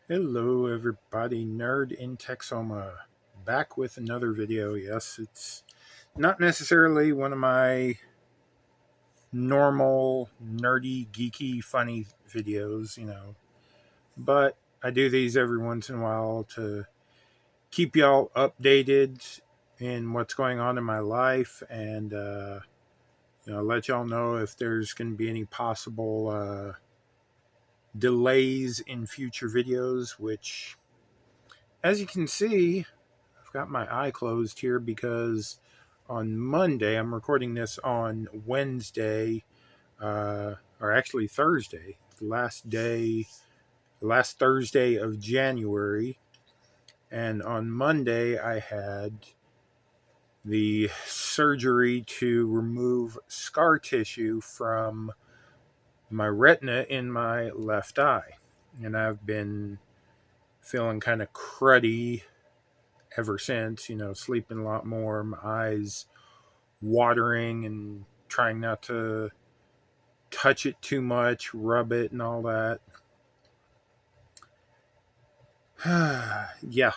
Hello everybody, Nerd in Texoma. Back with another video. Yes, it's not necessarily one of my normal nerdy, geeky, funny videos, but I do these every once in a while to keep y'all updated in what's going on in my life and let y'all know if there's going to be any possible delays in future videos, which, as you can see, I've got my eye closed here because on Monday, I'm recording this on Wednesday, or actually Thursday, the last Thursday of January. And on Monday, I had the surgery to remove scar tissue from my retina in my left eye. And I've been feeling kind of cruddy ever since, sleeping a lot more, my eyes watering and trying not to touch it too much, rub it and all that. Yeah.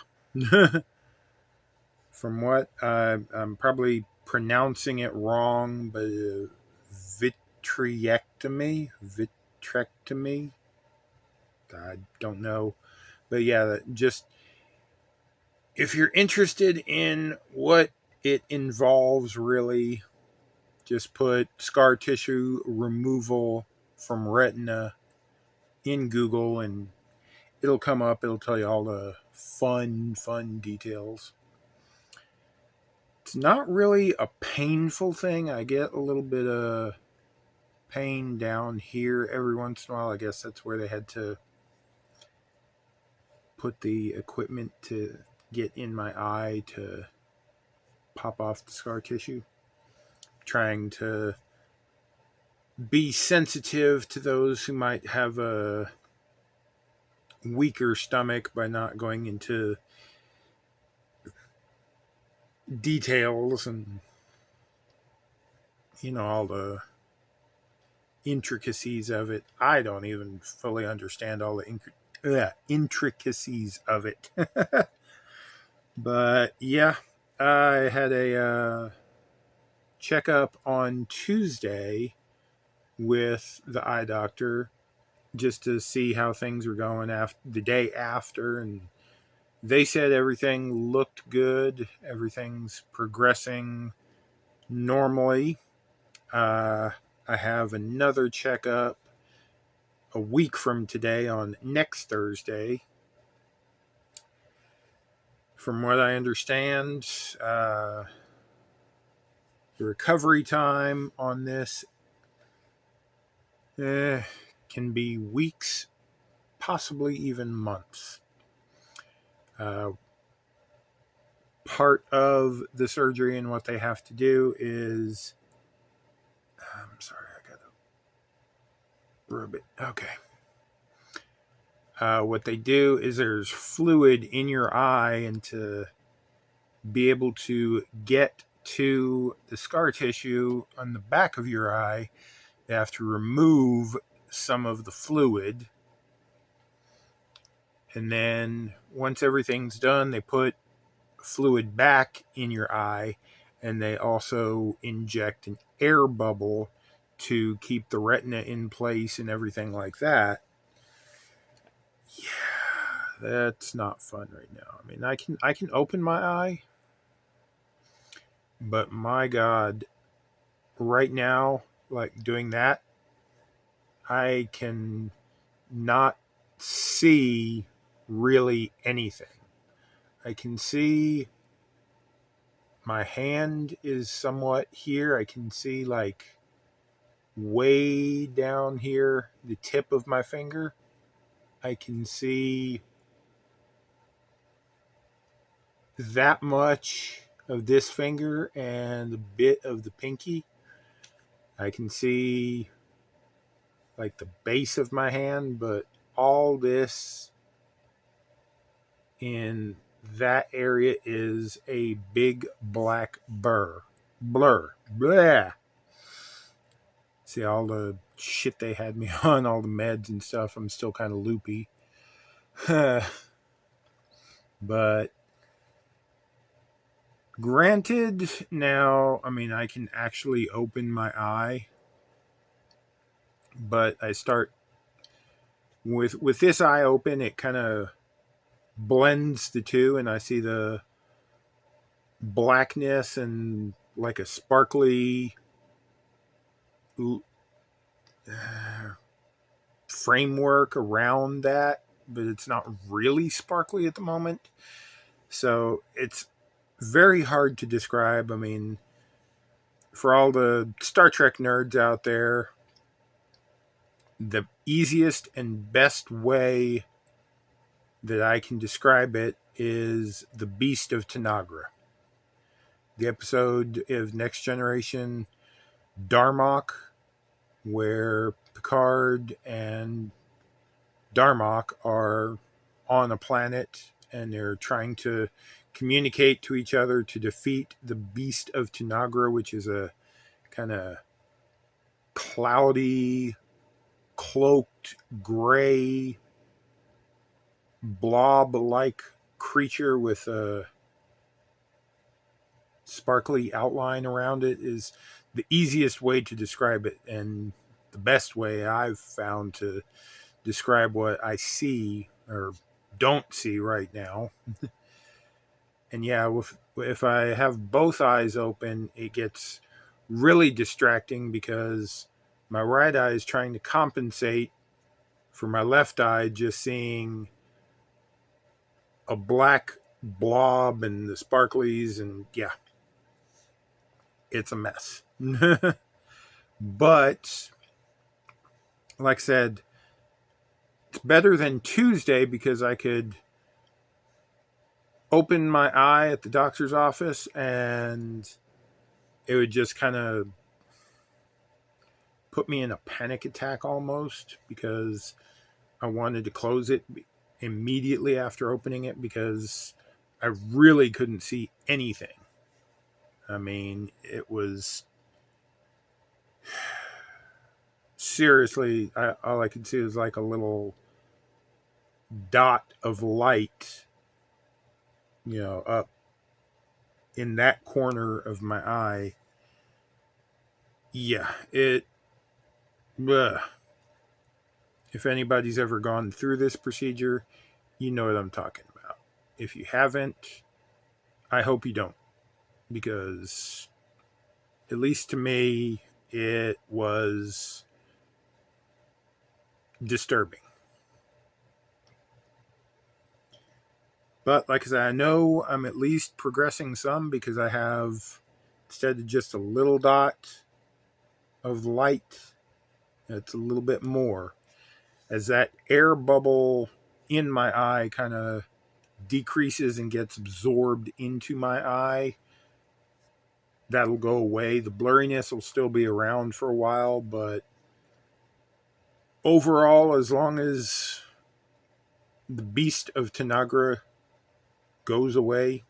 From what I'm probably pronouncing it wrong, but vitrectomy. I don't know, but yeah, just if you're interested in what it involves, really, just put scar tissue removal from retina in Google and it'll come up. It'll tell you all the fun details. It's not really a painful thing. I get a little bit of pain down here every once in a while. I guess that's where they had to put the equipment to get in my eye to pop off the scar tissue. Trying to be sensitive to those who might have a weaker stomach by not going into details and all the intricacies of it. I don't even fully understand all the intricacies of it. But yeah, I had a checkup on Tuesday with the eye doctor just to see how things were going after the day after, and they said everything looked good, everything's progressing normally. uh, I have another checkup a week from today on next Thursday. From what I understand, the recovery time on this can be weeks, possibly even months. Uh, Part of the surgery and what they have to do is, I'm sorry, I gotta rub it. Okay. What they do is there's fluid in your eye, and to be able to get to the scar tissue on the back of your eye, they have to remove some of the fluid. And then once everything's done, they put fluid back in your eye, and they also inject an air bubble to keep the retina in place and everything like that. Yeah, that's not fun right now. I mean, I can open my eye, but my God, right now, like doing that, I can not see really anything. I can see my hand is somewhat here. I can see like way down here, the tip of my finger. I can see that much of this finger and a bit of the pinky. I can see like the base of my hand, but all this in that area is a big black blur. Blah. See all the shit they had me on, all the meds and stuff. I'm still kind of loopy. But granted, now, I mean, I can actually open my eye, but I start with this eye open, it kind of blends the two, and I see the blackness and like a sparkly framework around that, but it's not really sparkly at the moment. So it's very hard to describe. I mean, for all the Star Trek nerds out there, the easiest and best way that I can describe it is the Beast of Tanagra. The episode of Next Generation Darmok, where Picard and Darmok are on a planet and they're trying to communicate to each other to defeat the Beast of Tanagra, which is a kind of cloudy, cloaked, gray, blob like creature with a sparkly outline around it. Is the easiest way to describe it, and the best way I've found to describe what I see or don't see right now. And yeah, if I have both eyes open, it gets really distracting because my right eye is trying to compensate for my left eye just seeing a black blob and the sparklies, and yeah, it's a mess. But like I said, it's better than Tuesday because I could open my eye at the doctor's office and it would just kind of put me in a panic attack almost because I wanted to close it immediately after opening it because I really couldn't see anything. I mean, it was seriously, all I could see was like a little dot of light, up in that corner of my eye. Yeah, ugh. If anybody's ever gone through this procedure, you know what I'm talking about. If you haven't, I hope you don't, because at least to me, it was disturbing. But like I said, I know I'm at least progressing some because I have, instead of just a little dot of light, it's a little bit more. As that air bubble in my eye kind of decreases and gets absorbed into my eye, that'll go away. The blurriness will still be around for a while, but overall, as long as the Beast of Tanagra goes away,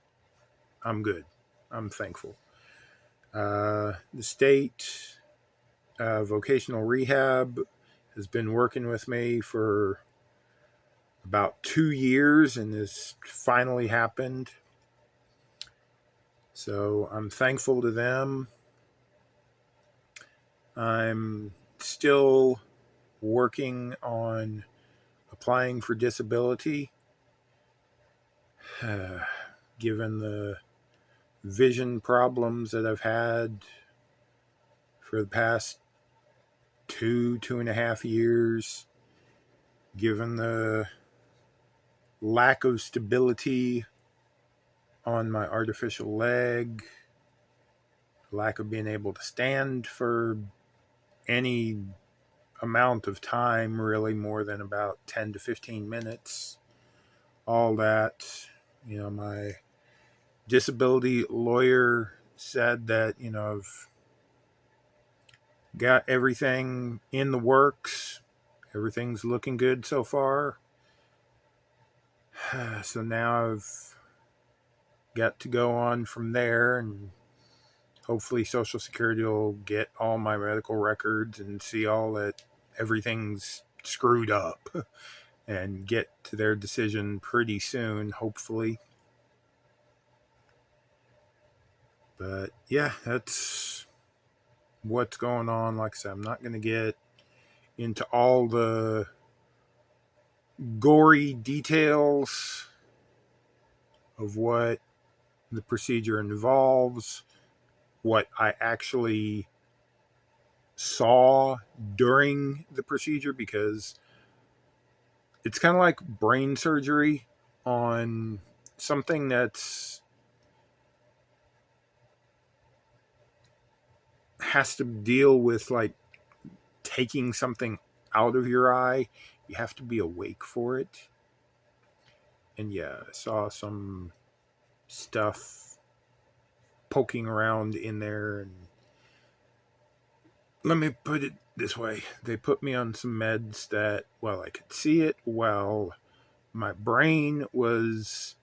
I'm good. I'm thankful. The state vocational rehab has been working with me for about 2 years, and this finally happened. So I'm thankful to them. I'm still working on applying for disability, given the vision problems that I've had for the past 2.5 years, given the lack of stability on my artificial leg, lack of being able to stand for any amount of time, really more than about 10 to 15 minutes. All that, my disability lawyer said that, I've got everything in the works. Everything's looking good so far. So now I've got to go on from there, and hopefully Social Security will get all my medical records and see all that everything's screwed up. and get to their decision pretty soon, hopefully. But yeah, that's what's going on. Like I said, I'm not going to get into all the gory details of what the procedure involves, what I actually saw during the procedure, because it's kind of like brain surgery on something that's has to deal with like taking something out of your eye. You have to be awake for it. And yeah, I saw some stuff poking around in there. And let me put it this way, they put me on some meds that, well, I could see it, well, my brain was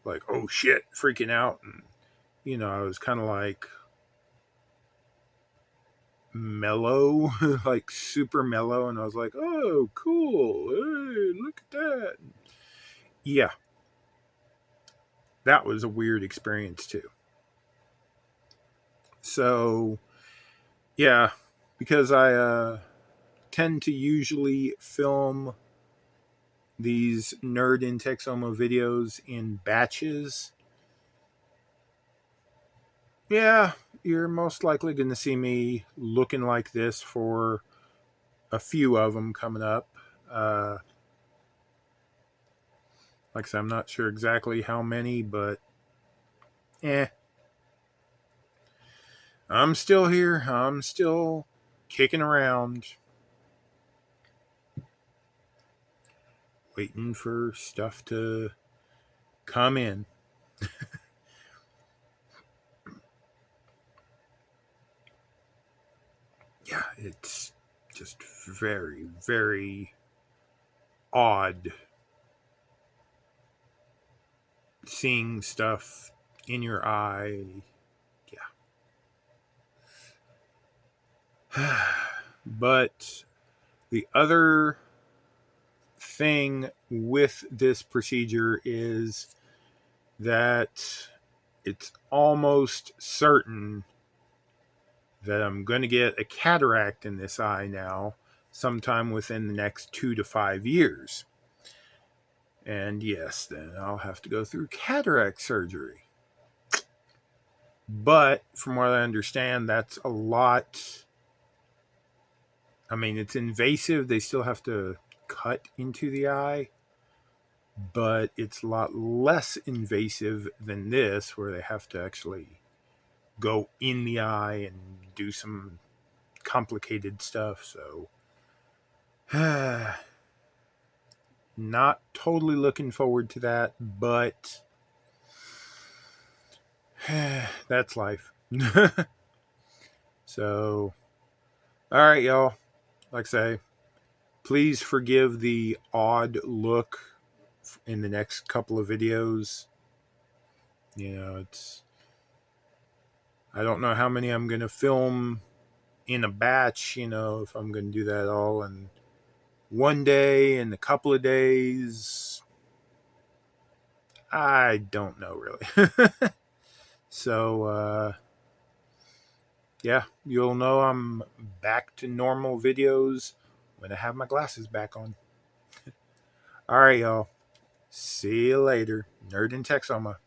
like, oh shit, freaking out. And, I was kind of like mellow, like super mellow. And I was like, oh, cool. Hey, look at that. Yeah, that was a weird experience too. So, yeah, because I tend to usually film these Nerd in Texoma videos in batches. Yeah, you're most likely going to see me looking like this for a few of them coming up. Like I said, I'm not sure exactly how many, but I'm still here. I'm still kicking around, waiting for stuff to come in. Yeah, it's just very, very odd seeing stuff in your eye. Yeah. But the other thing with this procedure is that it's almost certain that I'm going to get a cataract in this eye now, sometime within the next 2 to 5 years. And yes, then I'll have to go through cataract surgery. But from what I understand, that's a lot. I mean, it's invasive. They still have to cut into the eye, but it's a lot less invasive than this, where they have to actually go in the eye and do some complicated stuff. So, not totally looking forward to that, but that's life. So, all right, y'all. Like I say, please forgive the odd look in the next couple of videos. It's, I don't know how many I'm going to film in a batch, if I'm going to do that all in one day, in a couple of days. I don't know really. So, yeah, you'll know I'm back to normal videos when I have my glasses back on. All right, y'all. See you later. Nerd in Texoma.